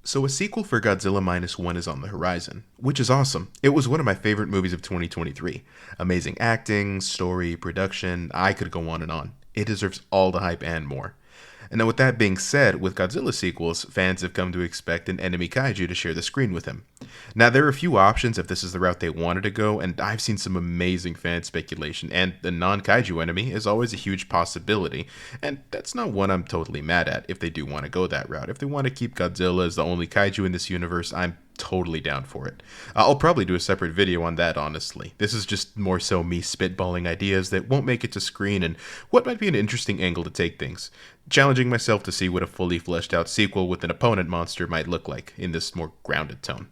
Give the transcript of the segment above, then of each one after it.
So a sequel for Godzilla Minus One is on the horizon, which is awesome. It was one of my favorite movies of 2023. Amazing acting, story, production, I could go on and on. It deserves all the hype and more. And now with that being said, with Godzilla sequels, fans have come to expect an enemy kaiju to share the screen with him. Now there are a few options if this is the route they wanted to go, and I've seen some amazing fan speculation, and the non-kaiju enemy is always a huge possibility, and that's not one I'm totally mad at if they do want to go that route. If they want to keep Godzilla as the only kaiju in this universe, I'm totally down for it. I'll probably do a separate video on that, honestly. This is just more so me spitballing ideas that won't make it to screen and what might be an interesting angle to take things. Challenging myself to see what a fully fleshed out sequel with an opponent monster might look like in this more grounded tone.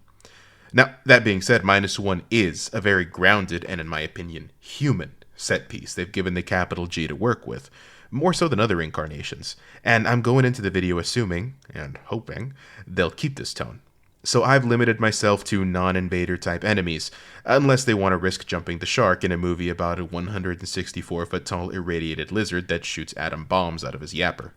Now, that being said, Minus One is a very grounded and, in my opinion, human set piece they've given the capital G to work with, more so than other incarnations, and I'm going into the video assuming, and hoping, they'll keep this tone. So I've limited myself to non-invader type enemies, unless they want to risk jumping the shark in a movie about a 164-foot tall irradiated lizard that shoots atom bombs out of his yapper.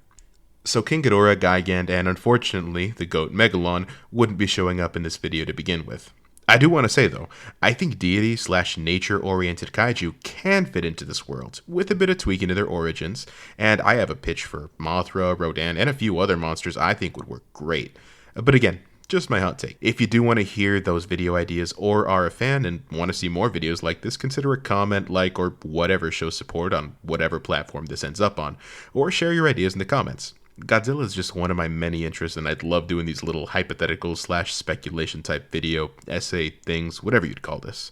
So King Ghidorah, Gigant, and unfortunately, the goat Megalon wouldn't be showing up in this video to begin with. I do want to say though, I think deity/nature-oriented kaiju can fit into this world, with a bit of tweaking to their origins, and I have a pitch for Mothra, Rodan, and a few other monsters I think would work great. But again, just my hot take. If you do want to hear those video ideas or are a fan and want to see more videos like this, consider a comment, like, or whatever shows support on whatever platform this ends up on, or share your ideas in the comments. Godzilla is just one of my many interests, and I'd love doing these little hypothetical/speculation type video, essay things, whatever you'd call this.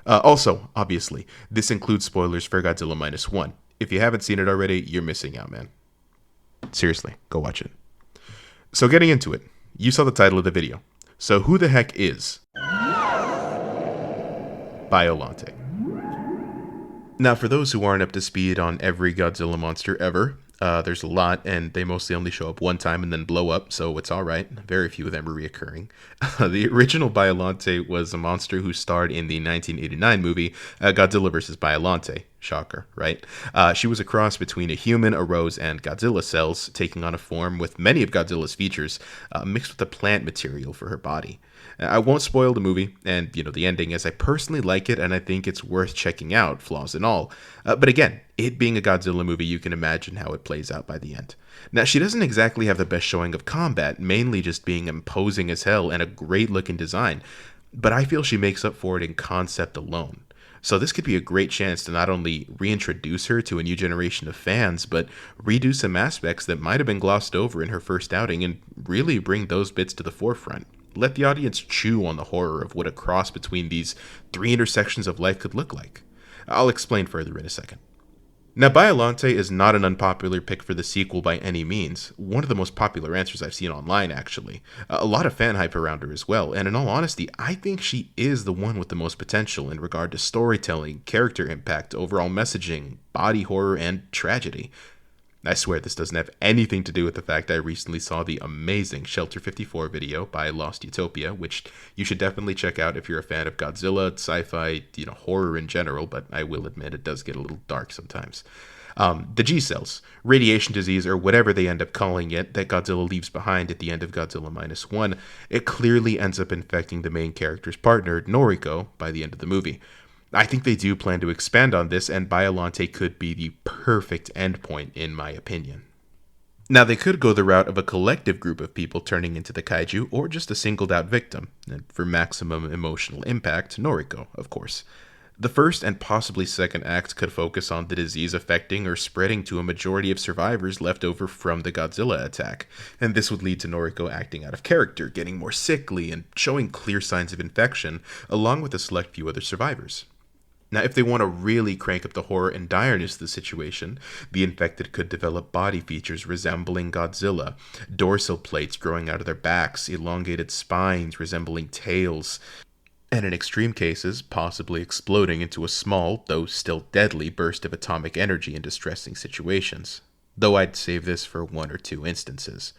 Also, obviously, this includes spoilers for Godzilla Minus One. If you haven't seen it already, you're missing out, man. Seriously, go watch it. So getting into it, you saw the title of the video. So who the heck is Biollante? Now, for those who aren't up to speed on every Godzilla monster ever, there's a lot, and they mostly only show up one time and then blow up, so it's alright. Very few of them are reoccurring. The original Biollante was a monster who starred in the 1989 movie Godzilla vs. Biollante. Shocker, right? She was a cross between a human, a rose, and Godzilla cells, taking on a form with many of Godzilla's features, mixed with the plant material for her body. I won't spoil the movie, and, the ending, as I personally like it, and I think it's worth checking out, flaws and all. But again, it being a Godzilla movie, you can imagine how it plays out by the end. Now, she doesn't exactly have the best showing of combat, mainly just being imposing as hell and a great-looking design, but I feel she makes up for it in concept alone. So this could be a great chance to not only reintroduce her to a new generation of fans, but redo some aspects that might have been glossed over in her first outing and really bring those bits to the forefront. Let the audience chew on the horror of what a cross between these three intersections of life could look like. I'll explain further in a second. Now, Biollante is not an unpopular pick for the sequel by any means. One of the most popular answers I've seen online, actually. A lot of fan hype around her as well, and in all honesty, I think she is the one with the most potential in regard to storytelling, character impact, overall messaging, body horror, and tragedy. I swear this doesn't have anything to do with the fact I recently saw the amazing Shelter 54 video by Lost Utopia, which you should definitely check out if you're a fan of Godzilla, sci-fi, horror in general, but I will admit it does get a little dark sometimes. The G-cells, radiation disease, or whatever they end up calling it, that Godzilla leaves behind at the end of Godzilla Minus One, it clearly ends up infecting the main character's partner, Noriko, by the end of the movie. I think they do plan to expand on this, and Biollante could be the perfect endpoint, in my opinion. Now, they could go the route of a collective group of people turning into the kaiju, or just a singled-out victim, and for maximum emotional impact, Noriko, of course. The first and possibly second act could focus on the disease affecting or spreading to a majority of survivors left over from the Godzilla attack, and this would lead to Noriko acting out of character, getting more sickly, and showing clear signs of infection, along with a select few other survivors. Now, if they want to really crank up the horror and direness of the situation, the infected could develop body features resembling Godzilla, dorsal plates growing out of their backs, elongated spines resembling tails, and in extreme cases, possibly exploding into a small, though still deadly, burst of atomic energy in distressing situations. Though I'd save this for one or two instances.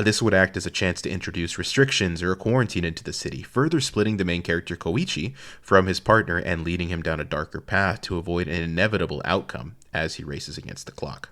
This would act as a chance to introduce restrictions or a quarantine into the city, further splitting the main character Koichi from his partner and leading him down a darker path to avoid an inevitable outcome as he races against the clock.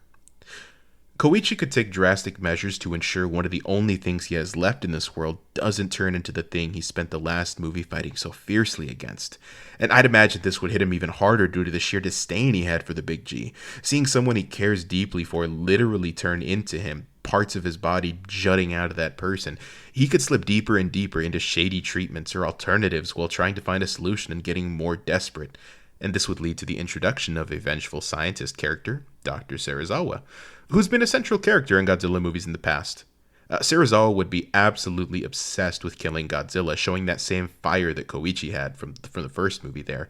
Koichi could take drastic measures to ensure one of the only things he has left in this world doesn't turn into the thing he spent the last movie fighting so fiercely against. And I'd imagine this would hit him even harder due to the sheer disdain he had for the Big G. Seeing someone he cares deeply for literally turn into him, parts of his body jutting out of that person, he could slip deeper and deeper into shady treatments or alternatives while trying to find a solution and getting more desperate. And this would lead to the introduction of a vengeful scientist character, Dr. Serizawa, who's been a central character in Godzilla movies in the past. Serizawa would be absolutely obsessed with killing Godzilla, showing that same fire that Koichi had from the first movie there,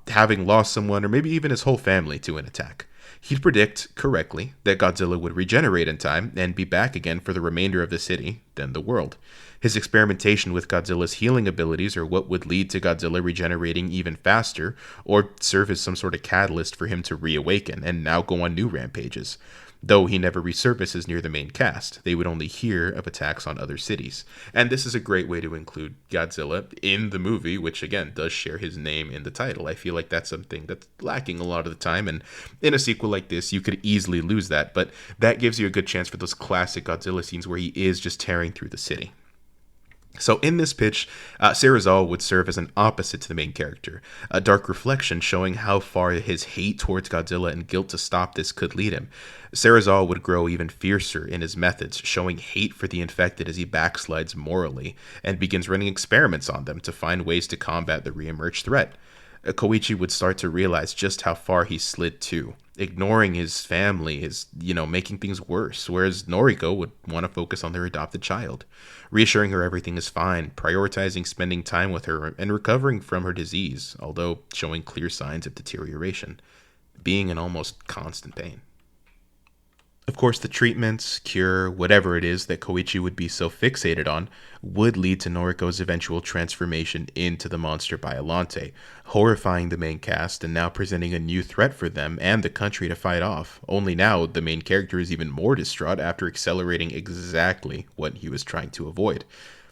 having lost someone or maybe even his whole family to an attack. He'd predict, correctly, that Godzilla would regenerate in time and be back again for the remainder of the city, then the world. His experimentation with Godzilla's healing abilities are what would lead to Godzilla regenerating even faster, or serve as some sort of catalyst for him to reawaken and now go on new rampages. Though he never resurfaces near the main cast, they would only hear of attacks on other cities. And this is a great way to include Godzilla in the movie, which again does share his name in the title. I feel like that's something that's lacking a lot of the time, and in a sequel like this, you could easily lose that, but that gives you a good chance for those classic Godzilla scenes where he is just tearing through the city. So in this pitch, Serizawa would serve as an opposite to the main character, a dark reflection showing how far his hate towards Godzilla and guilt to stop this could lead him. Serizawa would grow even fiercer in his methods, showing hate for the infected as he backslides morally and begins running experiments on them to find ways to combat the reemerged threat. Koichi would start to realize just how far he slid too, ignoring his family, making things worse, whereas Noriko would want to focus on their adopted child, reassuring her everything is fine, prioritizing spending time with her, and recovering from her disease, although showing clear signs of deterioration, being in almost constant pain. Of course, the treatments, cure, whatever it is that Koichi would be so fixated on, would lead to Noriko's eventual transformation into the monster Biollante, horrifying the main cast and now presenting a new threat for them and the country to fight off. Only now, the main character is even more distraught after accelerating exactly what he was trying to avoid.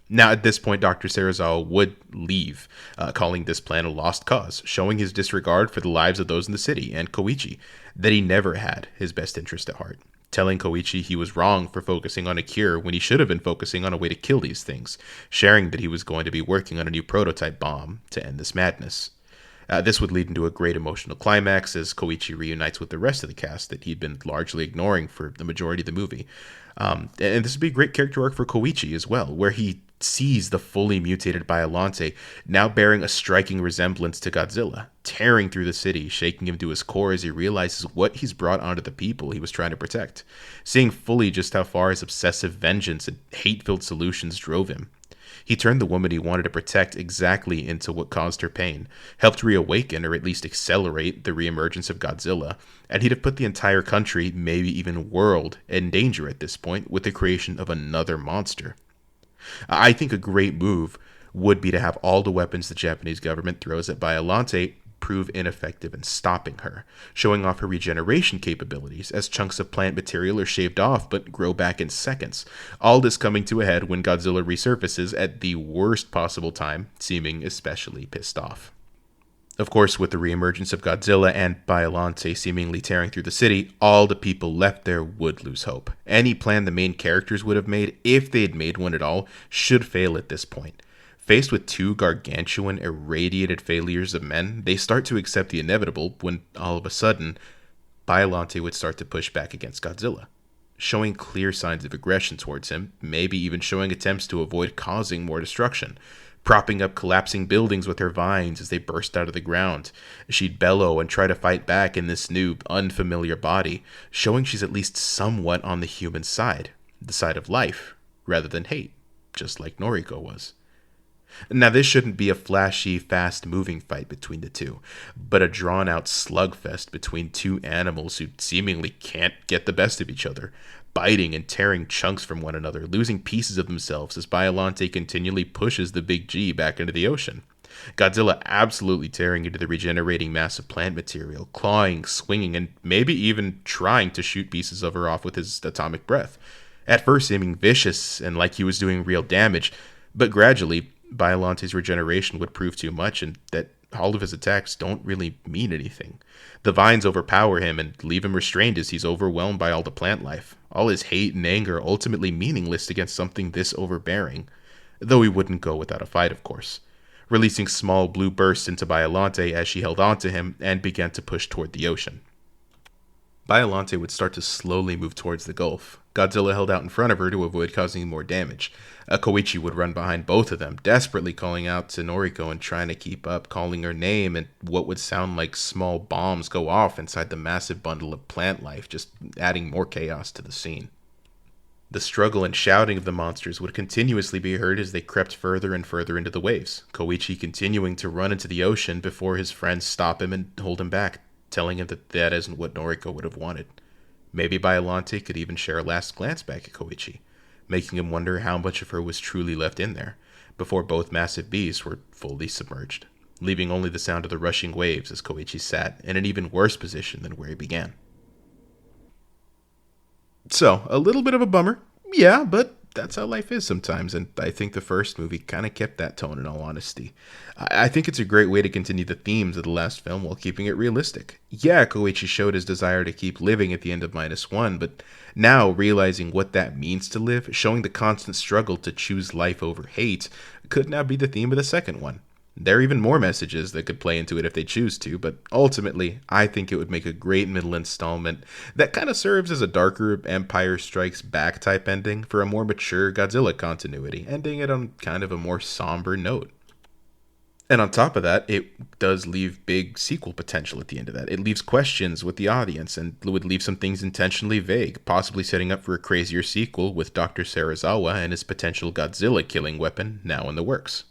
Now, at this point, Dr. Serizawa would leave, calling this plan a lost cause, showing his disregard for the lives of those in the city and Koichi, that he never had his best interest at heart, telling Koichi he was wrong for focusing on a cure when he should have been focusing on a way to kill these things, sharing that he was going to be working on a new prototype bomb to end this madness. This would lead into a great emotional climax as Koichi reunites with the rest of the cast that he'd been largely ignoring for the majority of the movie. And this would be a great character arc for Koichi as well, where he sees the fully mutated Biollante now bearing a striking resemblance to Godzilla, tearing through the city, shaking him to his core as he realizes what he's brought onto the people he was trying to protect, seeing fully just how far his obsessive vengeance and hate-filled solutions drove him. He turned the woman he wanted to protect exactly into what caused her pain, helped reawaken or at least accelerate the reemergence of Godzilla, and he'd have put the entire country, maybe even world, in danger at this point with the creation of another monster. I think a great move would be to have all the weapons the Japanese government throws at Biollante prove ineffective in stopping her, showing off her regeneration capabilities as chunks of plant material are shaved off but grow back in seconds. All this coming to a head when Godzilla resurfaces at the worst possible time, seeming especially pissed off. Of course, with the reemergence of Godzilla and Biollante seemingly tearing through the city, all the people left there would lose hope. Any plan the main characters would have made, if they had made one at all, should fail at this point. Faced with two gargantuan, irradiated failures of men, they start to accept the inevitable when, all of a sudden, Biollante would start to push back against Godzilla, showing clear signs of aggression towards him, maybe even showing attempts to avoid causing more destruction, propping up collapsing buildings with her vines as they burst out of the ground. She'd bellow and try to fight back in this new, unfamiliar body, showing she's at least somewhat on the human side, the side of life, rather than hate, just like Noriko was. Now, this shouldn't be a flashy, fast-moving fight between the two, but a drawn-out slugfest between two animals who seemingly can't get the best of each other, biting and tearing chunks from one another, losing pieces of themselves as Biollante continually pushes the Big G back into the ocean. Godzilla absolutely tearing into the regenerating mass of plant material, clawing, swinging, and maybe even trying to shoot pieces of her off with his atomic breath. At first seeming vicious and like he was doing real damage, but gradually, Biollante's regeneration would prove too much and that all of his attacks don't really mean anything. The vines overpower him and leave him restrained as he's overwhelmed by all the plant life. All his hate and anger are ultimately meaningless against something this overbearing. Though he wouldn't go without a fight, of course. Releasing small blue bursts into Biollante as she held onto him and began to push toward the ocean. Biollante would start to slowly move towards the Gulf. Godzilla held out in front of her to avoid causing more damage. Koichi would run behind both of them, desperately calling out to Noriko and trying to keep up, calling her name, and what would sound like small bombs go off inside the massive bundle of plant life, just adding more chaos to the scene. The struggle and shouting of the monsters would continuously be heard as they crept further and further into the waves, Koichi continuing to run into the ocean before his friends stop him and hold him back, telling him that that isn't what Noriko would have wanted. Maybe Biollante could even share a last glance back at Koichi, making him wonder how much of her was truly left in there, before both massive beasts were fully submerged, leaving only the sound of the rushing waves as Koichi sat in an even worse position than where he began. So, a little bit of a bummer, yeah, but that's how life is sometimes, and I think the first movie kind of kept that tone in all honesty. I think it's a great way to continue the themes of the last film while keeping it realistic. Yeah, Koichi showed his desire to keep living at the end of -1, but now realizing what that means to live, showing the constant struggle to choose life over hate, could now be the theme of the second one. There are even more messages that could play into it if they choose to, but ultimately, I think it would make a great middle installment that kind of serves as a darker Empire Strikes Back type ending for a more mature Godzilla continuity, ending it on kind of a more somber note. And on top of that, it does leave big sequel potential at the end of that. It leaves questions with the audience and would leave some things intentionally vague, possibly setting up for a crazier sequel with Dr. Serizawa and his potential Godzilla killing weapon now in the works.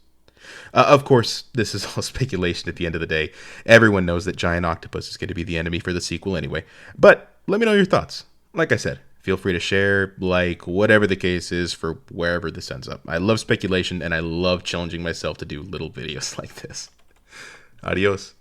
Of course, this is all speculation at the end of the day. Everyone knows that Giant Octopus is going to be the enemy for the sequel anyway. But let me know your thoughts. Like I said, feel free to share, like, whatever the case is for wherever this ends up. I love speculation, and I love challenging myself to do little videos like this. Adios.